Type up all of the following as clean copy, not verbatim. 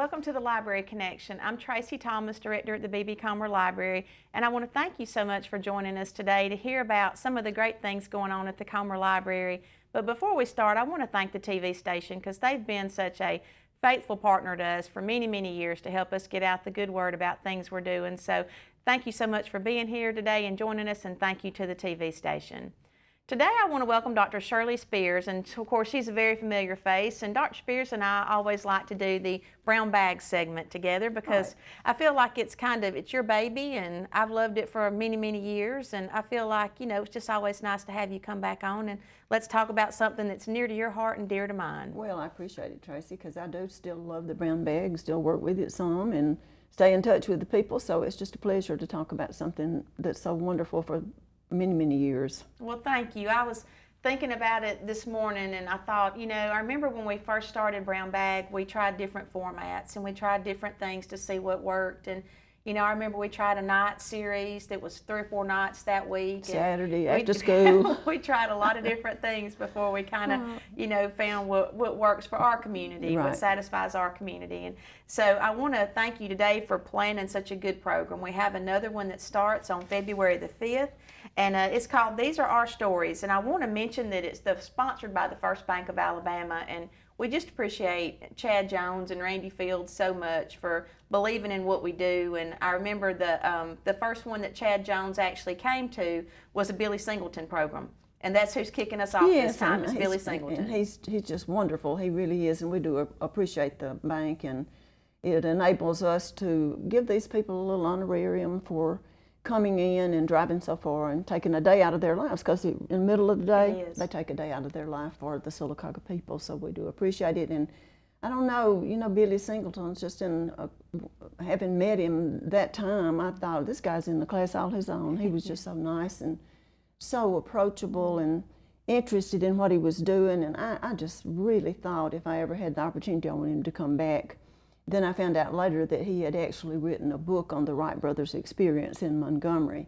Welcome to the Library Connection. I'm Tracey Thomas, Director at the B.B. Comer Library, and I want to thank you so much for joining us today to hear about some of the great things going on at the Comer Library. But before we start, I want to thank the TV station because they've been such a faithful partner to us for many, many years to help us get out the good word about things we're doing. So thank you so much for being here today and joining us, and thank you to the TV station. Today I want to welcome Dr. Shirley Spears, and of course she's a very familiar face, and Dr. Spears and I always like to do the brown bag segment together because I feel like it's your baby, and I've loved it for many, many years, and I feel like, it's just always nice to have you come back on and let's talk about something that's near to your heart and dear to mine. Well, I appreciate it, Tracey, because I do still love the brown bag, still work with it some and stay in touch with the people, so it's just a pleasure to talk about something that's so wonderful for many, many years. Well, thank you. I was thinking about it this morning, and I thought, I remember when we first started Brown Bag, we tried different formats and we tried different things to see what worked. And I remember we tried a night series that was 3 or 4 nights that week. Saturday after school. We tried a lot of different things before we found what works for our community, right, what satisfies our community. And so I want to thank you today for planning such a good program. We have another one that starts on February the 5th, and it's called These Are Our Stories. And I want to mention that it's sponsored by the First Bank of Alabama, and we just appreciate Chad Jones and Randy Fields so much for believing in what we do. And I remember the first one that Chad Jones actually came to was a Billy Singleton program. And that's who's kicking us off this time, is Billy Singleton. And he's just wonderful, he really is, and we do appreciate the bank, and it enables us to give these people a little honorarium for coming in and driving so far and taking a day out of their lives, because in the middle of the day, they take a day out of their life for the Sylacauga people, so we do appreciate it. And I don't know, Billy Singleton's just having met him that time, I thought, this guy's in the class all his own. He was just so nice and so approachable and interested in what he was doing, and I just really thought if I ever had the opportunity, I wanted him to come back. Then I found out later that he had actually written a book on the Wright brothers' experience in Montgomery,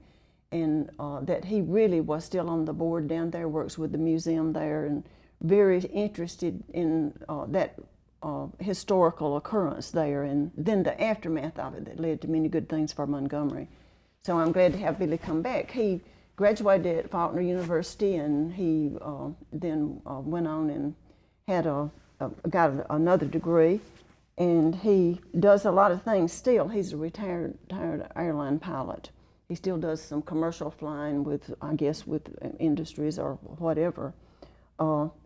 and that he really was still on the board down there, works with the museum there, and very interested in that historical occurrence there, and then the aftermath of it that led to many good things for Montgomery. So I'm glad to have Billy come back. He graduated at Faulkner University, and he then went on and got another degree. And he does a lot of things still. He's a retired airline pilot. He still does some commercial flying with industries or whatever.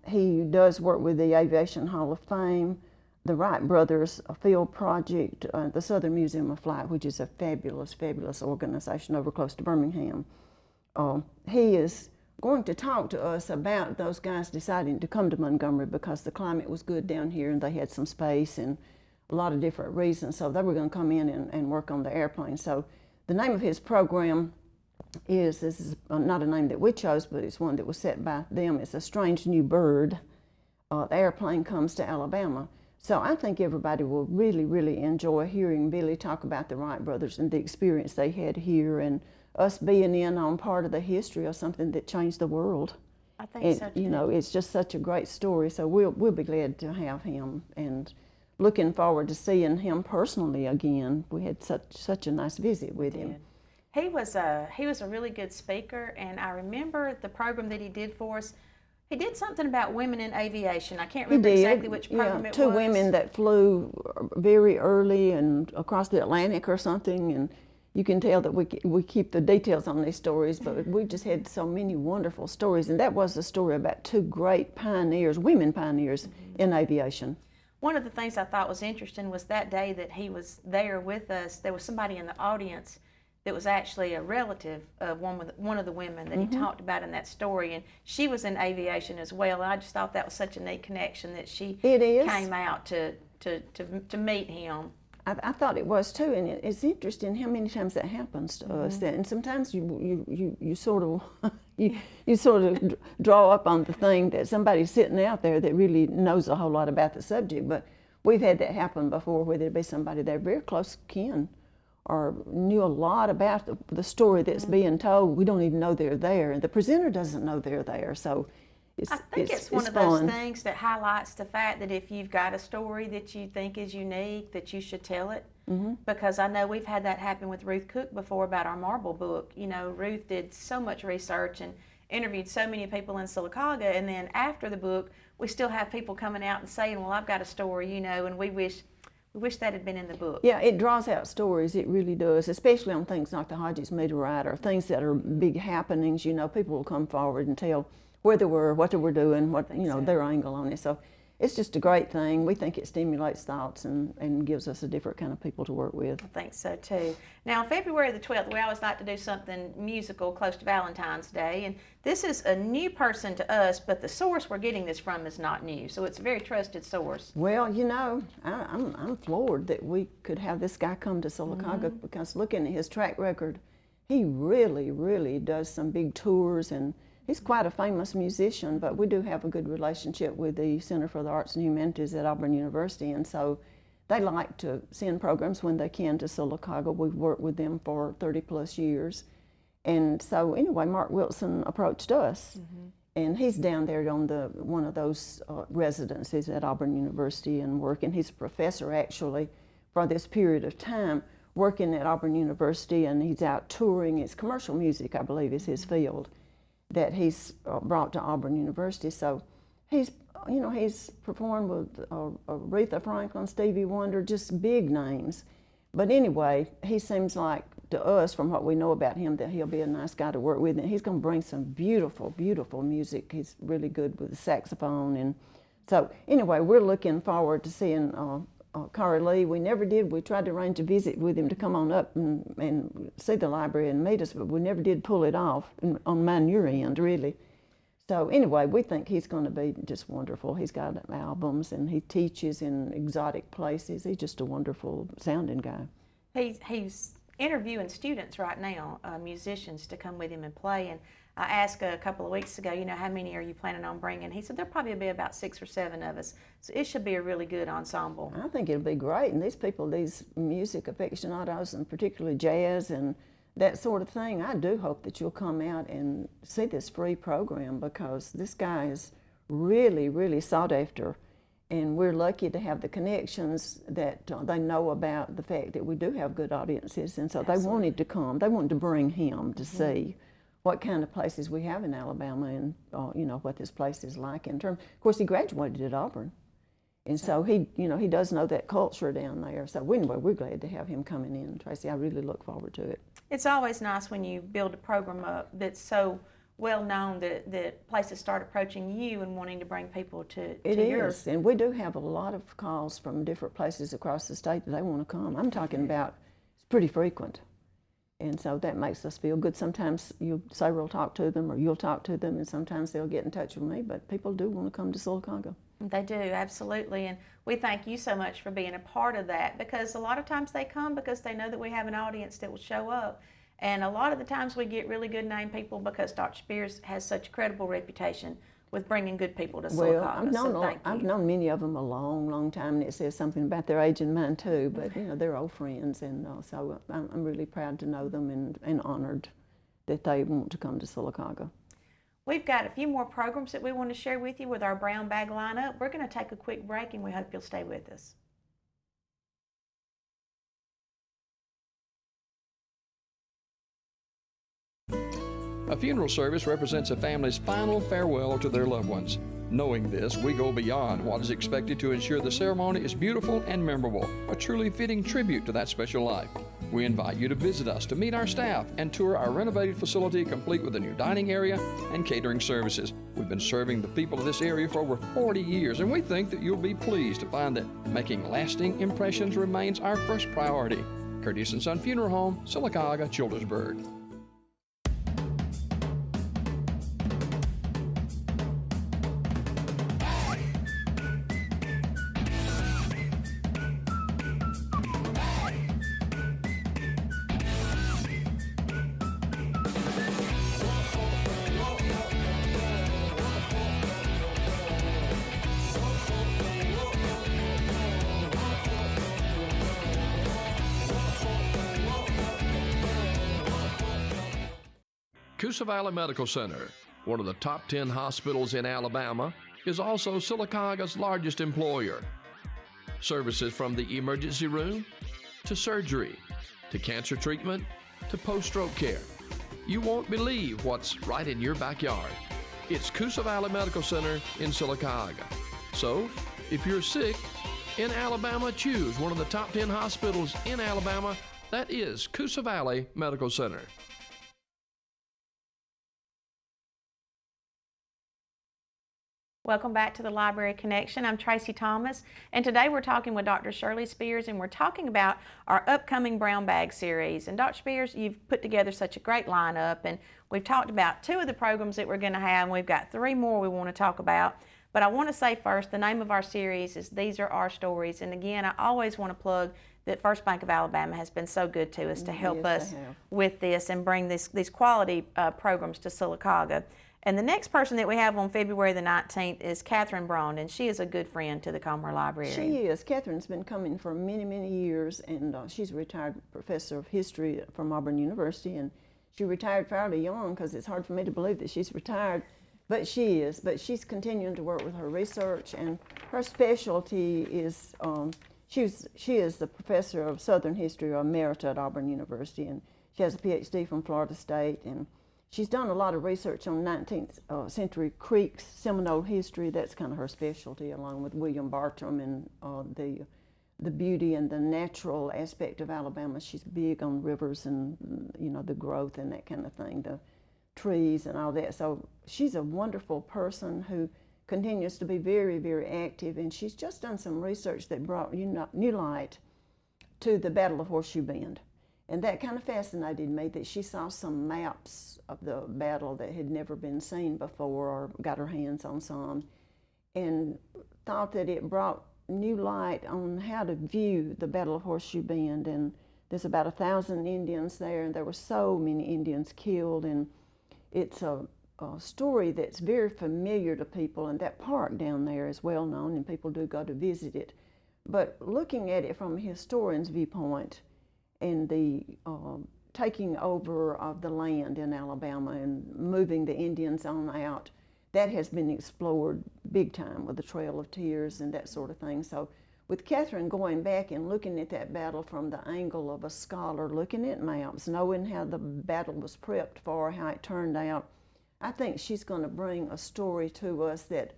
He does work with the Aviation Hall of Fame, the Wright Brothers Field Project, the Southern Museum of Flight, which is a fabulous, fabulous organization over close to Birmingham. He is going to talk to us about those guys deciding to come to Montgomery because the climate was good down here and they had some space and a lot of different reasons, so they were going to come in and work on the airplane. So the name of his program this is not a name that we chose, but it's one that was set by them. It's A Strange New Bird. The airplane comes to Alabama. So I think everybody will really, really enjoy hearing Billy talk about the Wright brothers and the experience they had here, and us being in on part of the history of something that changed the world. I think so too. It's just such a great story, so we'll be glad to have him, and looking forward to seeing him personally again. We had such a nice visit with him. He was a really good speaker, and I remember the program that he did for us. He did something about women in aviation. I can't remember exactly which program it was. 2 women that flew very early and across the Atlantic or something, and you can tell that we keep the details on these stories, but we just had so many wonderful stories, and that was the story about 2 great pioneers, women pioneers in aviation. One of the things I thought was interesting was that day that he was there with us, there was somebody in the audience that was actually a relative of one of the women that he talked about in that story, and she was in aviation as well. And I just thought that was such a neat connection that she came out to meet him. I thought it was too, and it's interesting how many times that happens to us. And sometimes you sort of draw up on the thing that somebody's sitting out there that really knows a whole lot about the subject. But we've had that happen before, where there'd be somebody there very close kin or knew a lot about the story that's being told. We don't even know they're there, and the presenter doesn't know they're there. So I think it's one of those things that highlights the fact that if you've got a story that you think is unique, that you should tell it. Because I know we've had that happen with Ruth Cook before about our marble book. You know, Ruth did so much research and interviewed so many people in Sylacauga, and then after the book, we still have people coming out and saying, well, I've got a story, you know, and we wish that had been in the book. Yeah, it draws out stories, it really does, especially on things like the Hodges meteorite or things that are big happenings. You know, people will come forward and tell where they were, what they were doing, what, you know, their angle on it. So it's just a great thing. We think it stimulates thoughts and gives us a different kind of people to work with. I think so too. Now, February the 12th, we always like to do something musical close to Valentine's Day, and this is a new person to us, but the source we're getting this from is not new, so it's a very trusted source. Well, you know, I'm floored that we could have this guy come to Sylacauga because looking at his track record, he really, really does some big tours, and he's quite a famous musician, but we do have a good relationship with the Center for the Arts and Humanities at Auburn University, and so they like to send programs when they can to Sylacauga. We've worked with them for 30 plus years. And so anyway, Mark Wilson approached us, and he's down there on one of those residencies at Auburn University and working. He's a professor actually for this period of time working at Auburn University, and he's out touring. It's commercial music, I believe, is his field that he's brought to Auburn University. So he's performed with Aretha Franklin, Stevie Wonder, just big names. But anyway, he seems like to us, from what we know about him, that he'll be a nice guy to work with, and he's going to bring some beautiful, beautiful music. He's really good with the saxophone, and so anyway, we're looking forward to seeing Cara Lee. We never did. We tried to arrange a visit with him to come on up and see the library and meet us, but we never did pull it off on my and your end, really. So anyway, we think he's going to be just wonderful. He's got albums and he teaches in exotic places. He's just a wonderful sounding guy. He's interviewing students right now, musicians, to come with him and play. And I asked a couple of weeks ago, you know, how many are you planning on bringing? He said there'll probably be about 6 or 7 of us. So it should be a really good ensemble. I think it'll be great. And these people, these music aficionados, and particularly jazz and that sort of thing, I do hope that you'll come out and see this free program, because this guy is really, really sought after. And we're lucky to have the connections that they know about the fact that we do have good audiences. And so Absolutely. They wanted to come. They wanted to bring him to see what kind of places we have in Alabama and, you know, what this place is like in terms. Of course, he graduated at Auburn. And so he, you know, he does know that culture down there. So anyway, we're glad to have him coming in, Tracy. I really look forward to it. It's always nice when you build a program up that's so well known that places start approaching you and wanting to bring people to yours. It is, and we do have a lot of calls from different places across the state that they want to come. I'm talking about it's pretty frequent. And so that makes us feel good. Sometimes say we'll talk to them, or you'll talk to them, and sometimes they'll get in touch with me, but people do want to come to Sylacauga. They do, absolutely, and we thank you so much for being a part of that, because a lot of times they come because they know that we have an audience that will show up, and a lot of the times we get really good name people because Dr. Spears has such a credible reputation with bringing good people to Sylacauga. Well, I've known many of them a long, long time, and it says something about their age and mine too, but you know, they're old friends, and so I'm really proud to know them and honored that they want to come to Sylacauga. We've got a few more programs that we want to share with you with our brown bag lineup. We're going to take a quick break, and we hope you'll stay with us. A funeral service represents a family's final farewell to their loved ones. Knowing this, we go beyond what is expected to ensure the ceremony is beautiful and memorable, a truly fitting tribute to that special life. We invite you to visit us to meet our staff and tour our renovated facility, complete with a new dining area and catering services. We've been serving the people of this area for over 40 years, and we think that you'll be pleased to find that making lasting impressions remains our first priority. Curtis & Son Funeral Home, Sylacauga, Childersburg. Coosa Valley Medical Center, one of the top 10 hospitals in Alabama, is also Sylacauga's largest employer. Services from the emergency room to surgery to cancer treatment to post-stroke care. You won't believe what's right in your backyard. It's Coosa Valley Medical Center in Sylacauga. So, if you're sick in Alabama, choose one of the top 10 hospitals in Alabama. That is Coosa Valley Medical Center. Welcome back to the Library Connection. I'm Tracey Thomas, and today we're talking with Dr. Shirley Spears, and we're talking about our upcoming Brown Bag series. And Dr. Spears, you've put together such a great lineup, and we've talked about 2 of the programs that we're going to have, and we've got 3 more we want to talk about. But I want to say first, the name of our series is These Are Our Stories. And again, I always want to plug that First Bank of Alabama has been so good to us to help us with this and bring these quality programs to Sylacauga. And the next person that we have on February the 19th is Catherine Braun, and she is a good friend to the Comer Library. She is. Catherine's been coming for many, many years, and she's a retired professor of history from Auburn University, and she retired fairly young because it's hard for me to believe that she's retired, but she is. But she's continuing to work with her research, and her specialty is, she is the professor of Southern History or Emerita at Auburn University, and she has a PhD from Florida State, and she's done a lot of research on 19th century Creeks, Seminole history. That's kind of her specialty, along with William Bartram and the beauty and the natural aspect of Alabama. She's big on rivers and, you know, the growth and that kind of thing, the trees and all that. So she's a wonderful person who continues to be very, very active, and she's just done some research that brought new light to the Battle of Horseshoe Bend. And that kind of fascinated me, that she saw some maps of the battle that had never been seen before, or got her hands on some, and thought that it brought new light on how to view the Battle of Horseshoe Bend. And there's about 1,000 Indians there, and there were so many Indians killed, and it's a story that's very familiar to people, and that park down there is well known, and people do go to visit it. But looking at it from a historian's viewpoint, and the taking over of the land in Alabama and moving the Indians on out, that has been explored big time with the Trail of Tears and that sort of thing. So with Catherine going back and looking at that battle from the angle of a scholar, looking at maps, knowing how the battle was prepped for, how it turned out, I think she's going to bring a story to us that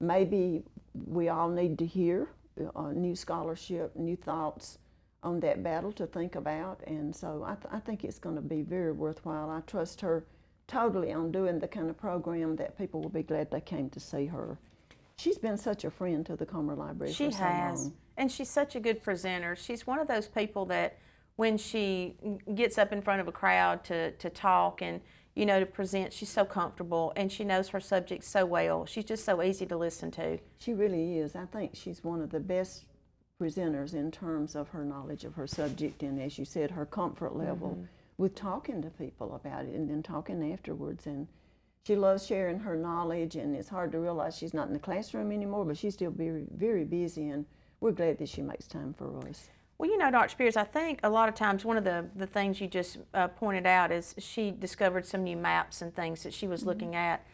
maybe we all need to hear, new scholarship, new thoughts on that battle to think about. And so I think it's going to be very worthwhile. I trust her totally on doing the kind of program that people will be glad they came to see her. She's been such a friend to the Comer Library for so long. And she's such a good presenter. She's one of those people that when she gets up in front of a crowd to talk and, you know, to present, she's so comfortable, and she knows her subject so well. She's just so easy to listen to. She really is. I think she's one of the best presenters in terms of her knowledge of her subject, and, as you said, her comfort level with talking to people about it and then talking afterwards. And she loves sharing her knowledge, and it's hard to realize she's not in the classroom anymore, but she's still very, very busy, and we're glad that she makes time for us. Well, you know, Dr. Spears, I think a lot of times one of the things you just pointed out is she discovered some new maps and things that she was looking at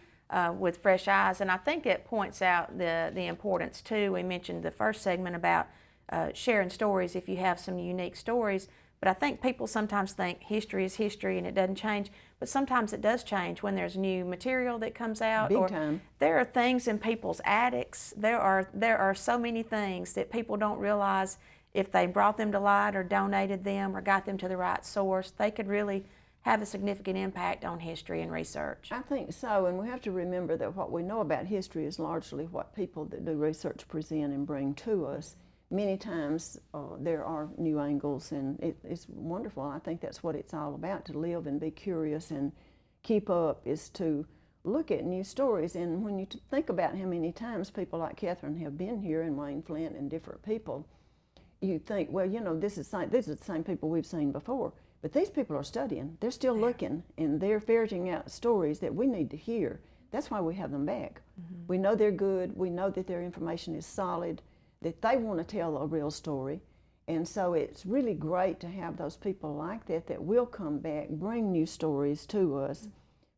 with fresh eyes, and I think it points out the importance too. We mentioned the first segment about sharing stories if you have some unique stories, but I think people sometimes think history is history and it doesn't change, but sometimes it does change when there's new material that comes out. Big time. There are things in people's attics. There are so many things that people don't realize. If they brought them to light or donated them or got them to the right source, they could really have a significant impact on history and research. I think so, and we have to remember that what we know about history is largely what people that do research present and bring to us. Many times there are new angles, and it's wonderful. I think that's what it's all about, to live and be curious and keep up, is to look at new stories. And when you think about how many times people like Catherine have been here, and Wayne Flint and different people, you think, well, you know, this is the same people we've seen before. But these people are studying. They're still looking, and they're ferreting out stories that we need to hear. That's why we have them back. We know they're good. We know that their information is solid, that they want to tell a real story. And so it's really great to have those people like that will come back, bring new stories to us,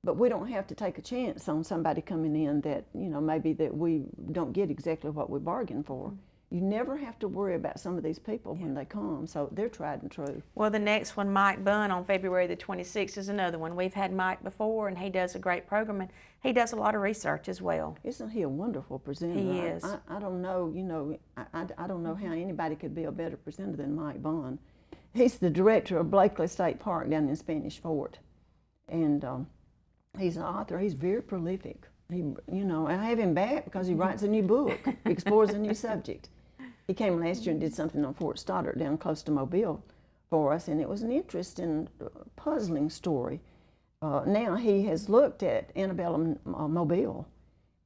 But we don't have to take a chance on somebody coming in that, you know, maybe that we don't get exactly what we bargained for. You never have to worry about some of these people when they come, so they're tried and true. Well, the next one, Mike Bunn, on February the 26th is another one. We've had Mike before, and he does a great program, and he does a lot of research as well. Isn't he a wonderful presenter? He is. I don't know, you know, I don't know how anybody could be a better presenter than Mike Bunn. He's the director of Blakely State Park down in Spanish Fort, and he's an author. He's very prolific. He, you know, I have him back because he writes a new book, explores a new subject. He came last year and did something on Fort Stoddart down close to Mobile for us, and it was an interesting, puzzling story. Now he has looked at antebellum Mobile,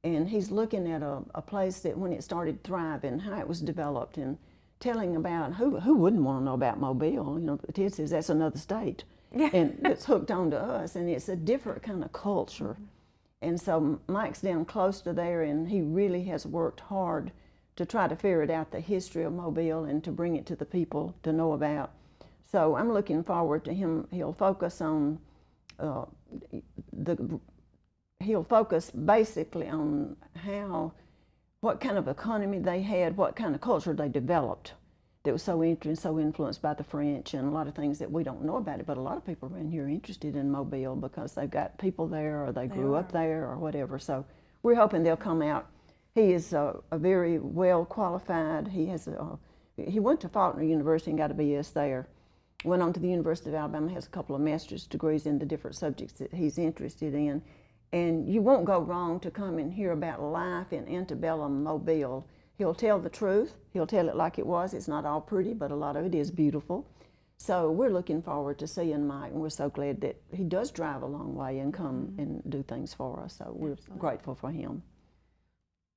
and he's looking at a place that when it started thriving, how it was developed, and telling about who wouldn't want to know about Mobile. You know, Ted says that's another state, and it's hooked on to us, and it's a different kind of culture. And so Mike's down close to there, and he really has worked hard to try to ferret out the history of Mobile and to bring it to the people to know about. So I'm looking forward to him. He'll focus on he'll focus basically on what kind of economy they had, what kind of culture they developed that was so interesting, so influenced by the French, and a lot of things that we don't know about it. But a lot of people around here are interested in Mobile because they've got people there, or they grew up there, or whatever. So we're hoping they'll come out. He is a very well qualified. He went to Faulkner University and got a BS there. Went on to the University of Alabama, has a couple of master's degrees in the different subjects that he's interested in. And you won't go wrong to come and hear about life in antebellum Mobile. He'll tell the truth. He'll tell it like it was. It's not all pretty, but a lot of it is beautiful. So we're looking forward to seeing Mike, and we're so glad that he does drive a long way and come and do things for us. So we're grateful for him.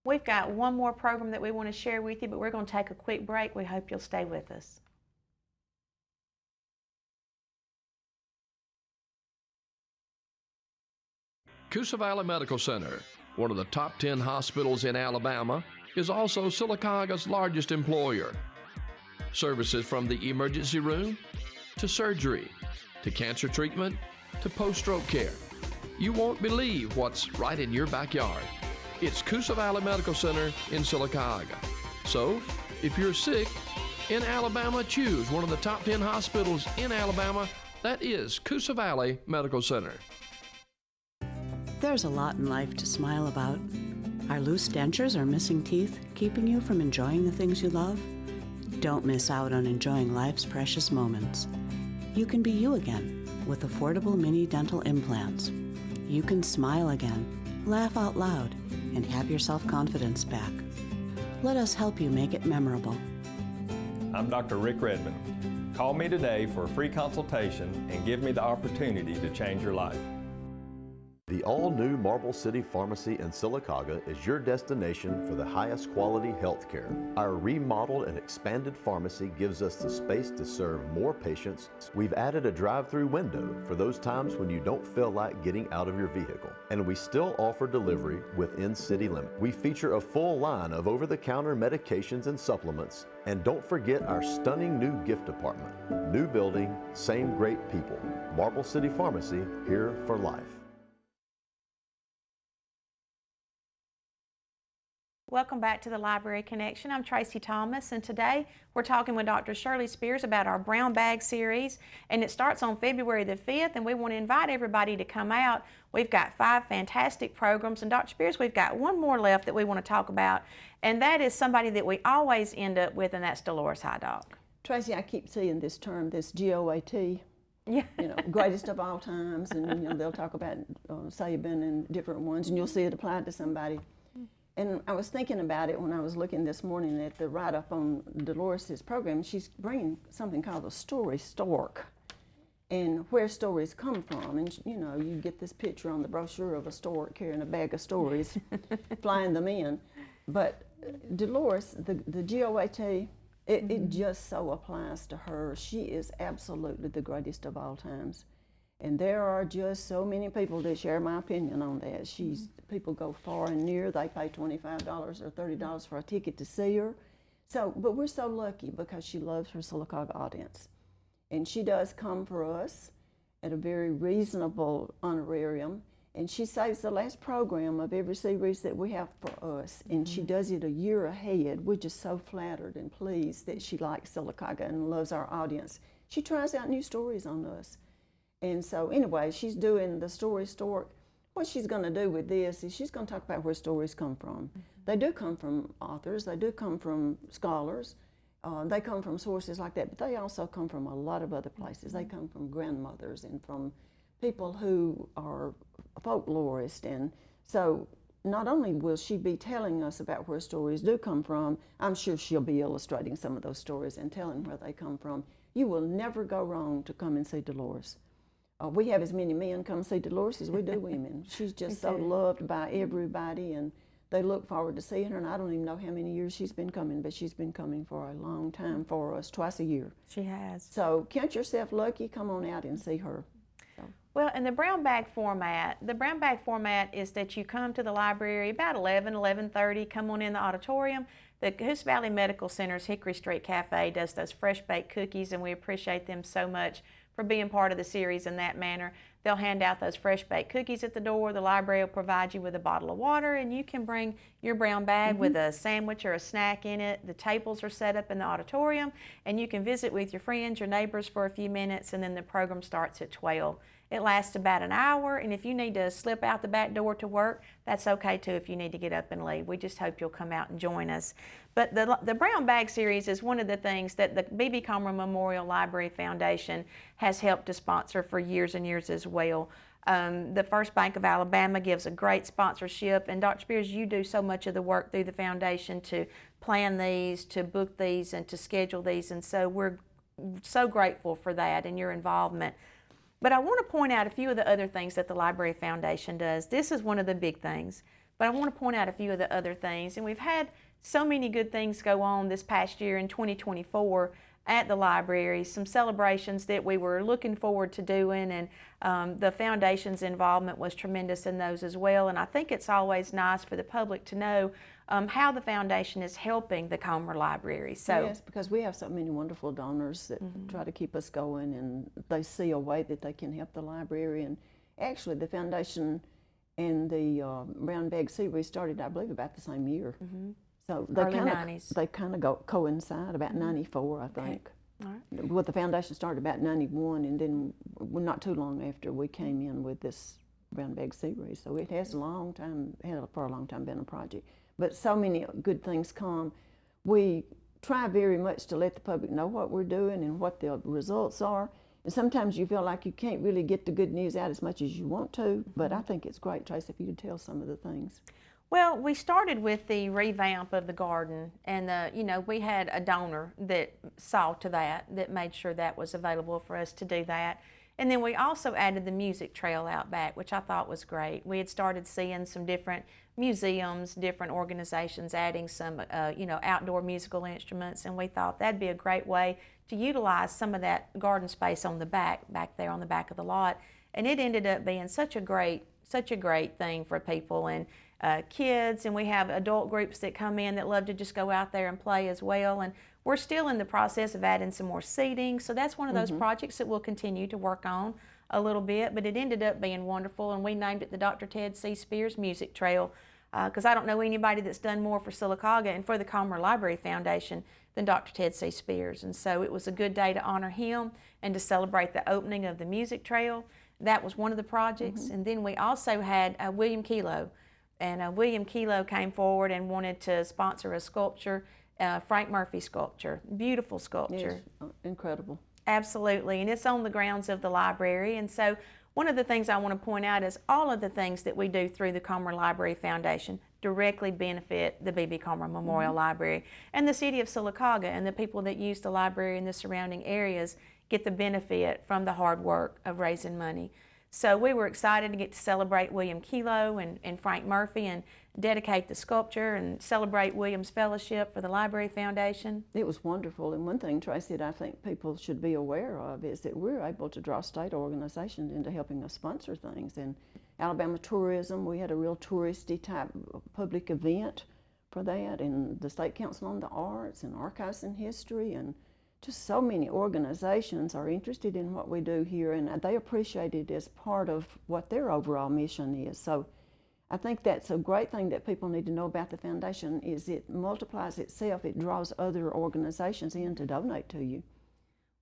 We've got one more program that we want to share with you, but we're going to take a quick break. We hope you'll stay with us. Coosa Valley Medical Center, one of the top 10 hospitals in Alabama, is also Sylacauga's largest employer. Services from the emergency room to surgery to cancer treatment to post-stroke care. You won't believe what's right in your backyard. It's Coosa Valley Medical Center in Sylacauga. So, if you're sick in Alabama, choose one of the top 10 hospitals in Alabama. That is Coosa Valley Medical Center. There's a lot in life to smile about. Are loose dentures or missing teeth keeping you from enjoying the things you love? Don't miss out on enjoying life's precious moments. You can be you again with affordable mini dental implants. You can smile again, laugh out loud, and have your self-confidence back. Let us help you make it memorable. I'm Dr. Rick Redmond. Call me today for a free consultation and give me the opportunity to change your life. The all-new Marble City Pharmacy in Sylacauga is your destination for the highest quality health care. Our remodeled and expanded pharmacy gives us the space to serve more patients. We've added a drive-through window for those times when you don't feel like getting out of your vehicle. And we still offer delivery within city limits. We feature a full line of over-the-counter medications and supplements. And don't forget our stunning new gift department. New building, same great people. Marble City Pharmacy, here for life. Welcome back to the Library Connection. I'm Tracey Thomas, and today we're talking with Dr. Shirley Spears about our Brown Bag series, and it starts on February the 5th, and we want to invite everybody to come out. We've got 5 fantastic programs, and Dr. Spears, we've got one more left that we want to talk about, and that is somebody that we always end up with, and that's Dolores Hydock. Tracy, I keep seeing this term, this GOAT. Yeah. You know, greatest of all times, and you know, they'll talk about Sabin and different ones, and you'll see it applied to somebody. And I was thinking about it when I was looking this morning at the write-up on Dolores' program. She's bringing something called a story stork, and where stories come from. And you know, you get this picture on the brochure of a stork carrying a bag of stories, flying them in. But Dolores, the GOAT, it just so applies to her. She is absolutely the greatest of all times. And there are just so many people that share my opinion on that. People go far and near. They pay $25 or $30 for a ticket to see her. So, but we're so lucky because she loves her Sylacauga audience. And she does come for us at a very reasonable honorarium. And she saves the last program of every series that we have for us, and she does it a year ahead. We're just so flattered and pleased that she likes Sylacauga and loves our audience. She tries out new stories on us. And so anyway, she's doing the Story Stork. What she's going to do with this is she's going to talk about where stories come from. They do come from authors, they do come from scholars, they come from sources like that, but they also come from a lot of other places. They come from grandmothers and from people who are folklorists. And so not only will she be telling us about where stories do come from, I'm sure she'll be illustrating some of those stories and telling where they come from. You will never go wrong to come and see Dolores. We have as many men come see Dolores as we do women. She's just so loved by everybody, and they look forward to seeing her. And I don't even know how many years she's been coming, but she's been coming for a long time for us, twice a year. She has. So count yourself lucky. Come on out and see her. Well, in the brown bag format, is that you come to the library about 11:30, come on in the auditorium. The Coos Valley Medical Center's Hickory Street Cafe does those fresh baked cookies, and we appreciate them so much for being part of the series in that manner. They'll hand out those fresh baked cookies at the door. The library will provide you with a bottle of water, and you can bring your brown bag with a sandwich or a snack in it. The tables are set up in the auditorium, and you can visit with your friends, your neighbors for a few minutes, and then the program starts at 12. It lasts about an hour, and if you need to slip out the back door to work, that's okay too if you need to get up and leave. We just hope you'll come out and join us. But the Brown Bag Series is one of the things that the B.B. Comer Memorial Library Foundation has helped to sponsor for years and years as well. The First Bank of Alabama gives a great sponsorship, and Dr. Spears, you do so much of the work through the foundation to plan these, to book these, and to schedule these, and so we're so grateful for that and your involvement. But I want to point out a few of the other things that the Library Foundation does. This is one of the big things, but I want to point out a few of the other things. And we've had so many good things go on this past year in 2024 at the library, some celebrations that we were looking forward to doing, and the foundation's involvement was tremendous in those as well. And I think it's always nice for the public to know how the foundation is helping the Comer Library. So yes, because we have so many wonderful donors that try to keep us going, and they see a way that they can help the library. And actually, the foundation and the Brown Bag Series started, I believe, about the same year. So they Early 90s. They kind of go coincide about 94, I think. All right. Well, the foundation started about 91, and then not too long after we came in with this Brown Bag Series. So it has for a long time been a project. But so many good things come. We try very much to let the public know what we're doing and what the results are. And sometimes you feel like you can't really get the good news out as much as you want to, but I think it's great, Tracey, if you could tell some of the things. Well, we started with the revamp of the garden, and we had a donor that saw to that made sure that was available for us to do that. And then we also added the music trail out back, which I thought was great. We had started seeing some different museums, different organizations adding some, outdoor musical instruments, and we thought that'd be a great way to utilize some of that garden space on the back there on the back of the lot. And it ended up being such a great thing for people and kids, and we have adult groups that come in that love to just go out there and play as well. And we're still in the process of adding some more seating, so that's one of those projects that we'll continue to work on a little bit, but it ended up being wonderful, and we named it the Dr. Ted C. Spears Music Trail, because I don't know anybody that's done more for Sylacauga and for the Comer Library Foundation than Dr. Ted C. Spears. And so it was a good day to honor him and to celebrate the opening of the music trail. That was one of the projects. And then we also had William Kelo, and William Kelo came forward and wanted to sponsor a sculpture, Frank Murphy sculpture, beautiful sculpture. Yes, incredible. Absolutely, and it's on the grounds of the library. And so one of the things I want to point out is all of the things that we do through the Comer Library Foundation directly benefit the B.B. Comer Memorial Library. And the city of Sylacauga and the people that use the library in the surrounding areas get the benefit from the hard work of raising money. So we were excited to get to celebrate William Kelo and Frank Murphy and dedicate the sculpture and celebrate William's fellowship for the Library Foundation. It was wonderful. And one thing, Tracey, that I think people should be aware of is that we're able to draw state organizations into helping us sponsor things. And Alabama Tourism, we had a real touristy type public event for that, and the State Council on the Arts and Archives and History, and just so many organizations are interested in what we do here, and they appreciate it as part of what their overall mission is. So I think that's a great thing that people need to know about the foundation is it multiplies itself. It draws other organizations in to donate to you.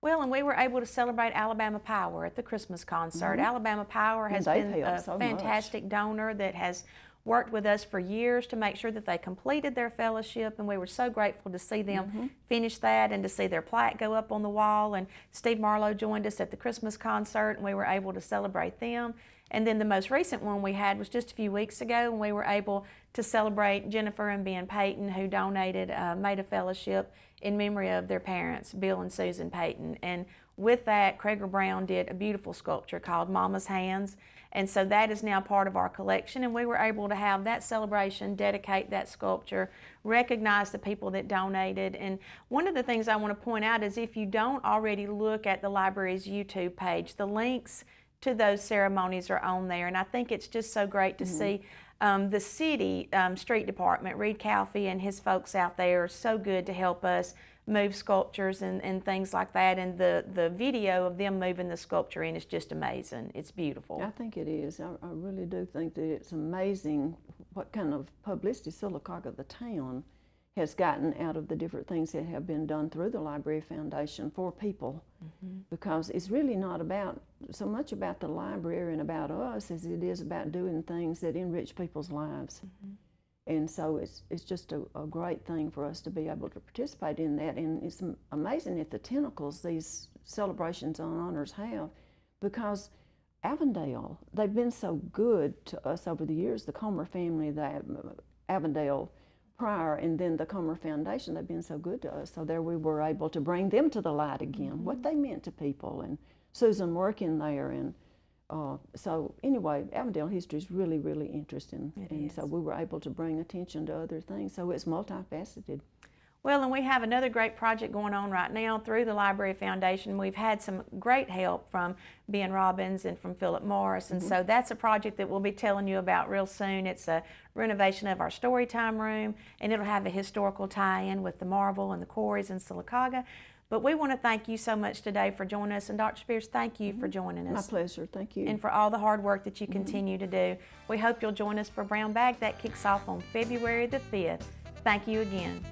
Well, and we were able to celebrate Alabama Power at the Christmas concert. Alabama Power has been a fantastic donor that has worked with us for years to make sure that they completed their fellowship, and we were so grateful to see them finish that and to see their plaque go up on the wall. And Steve Marlowe joined us at the Christmas concert, and we were able to celebrate them. And then the most recent one we had was just a few weeks ago, and we were able to celebrate Jennifer and Ben Payton, who donated, made a fellowship in memory of their parents, Bill and Susan Payton. And with that, Craig Brown did a beautiful sculpture called Mama's Hands. And so that is now part of our collection, and we were able to have that celebration, dedicate that sculpture, recognize the people that donated. And one of the things I want to point out is if you don't already look at the library's YouTube page, the links to those ceremonies are on there. And I think it's just so great to see the city street department, Reed Calfee and his folks out there are so good to help us move sculptures and things like that. And the video of them moving the sculpture in is just amazing. It's beautiful. I think it is. I really do think that it's amazing what kind of publicity Sylacauga, the town, has gotten out of the different things that have been done through the Library Foundation for people. Because it's really not about so much about the library and about us as it is about doing things that enrich people's lives. And so it's just a great thing for us to be able to participate in that. And it's amazing at the tentacles these celebrations and honors have, because Avondale, they've been so good to us over the years, the Comer family, the Avondale prior, and then the Comer Foundation, they've been so good to us. So there we were able to bring them to the light again, what they meant to people, and Susan working there. And so anyway, Avondale history is really, really interesting. So we were able to bring attention to other things. So it's multifaceted. Well, and we have another great project going on right now through the Library Foundation. We've had some great help from Ben Robbins and from Philip Morris, and so that's a project that we'll be telling you about real soon. It's a renovation of our Storytime room, and it'll have a historical tie-in with the Marvel and the quarries in Sylacauga. But we want to thank you so much today for joining us, and Dr. Spears, thank you for joining us. My pleasure, thank you. And for all the hard work that you continue to do. We hope you'll join us for Brown Bag. That kicks off on February the 5th. Thank you again.